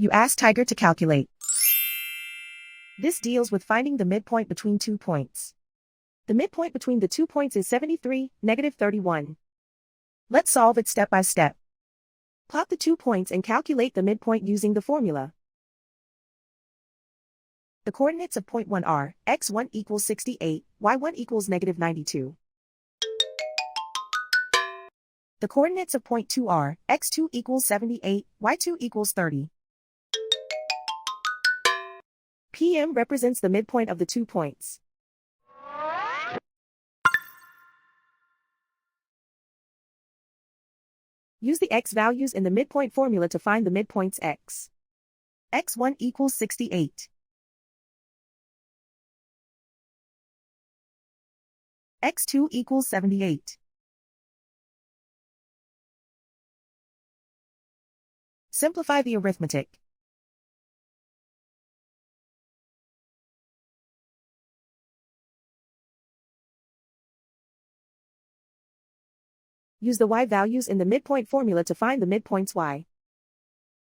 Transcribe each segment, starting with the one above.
You ask Tiger to calculate. This deals with finding the midpoint between 2 points. The midpoint between the 2 points is 73, -31. Let's solve it step by step. Plot the 2 points and calculate the midpoint using the formula. The coordinates of point 1 are, x1 equals 68, y1 equals -92. The coordinates of point 2 are, x2 equals 78, y2 equals 30. PM represents the midpoint of the 2 points. Use the x values in the midpoint formula to find the midpoints x. x1 equals 68. x2 equals 78. Simplify the arithmetic. Use the y values in the midpoint formula to find the midpoints y.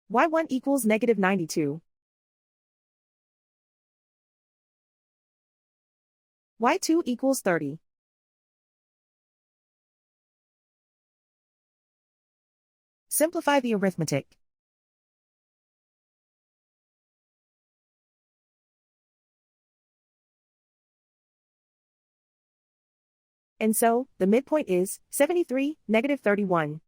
y1 equals -92. y2 equals 30. Simplify the arithmetic. And so, the midpoint is 73, -31.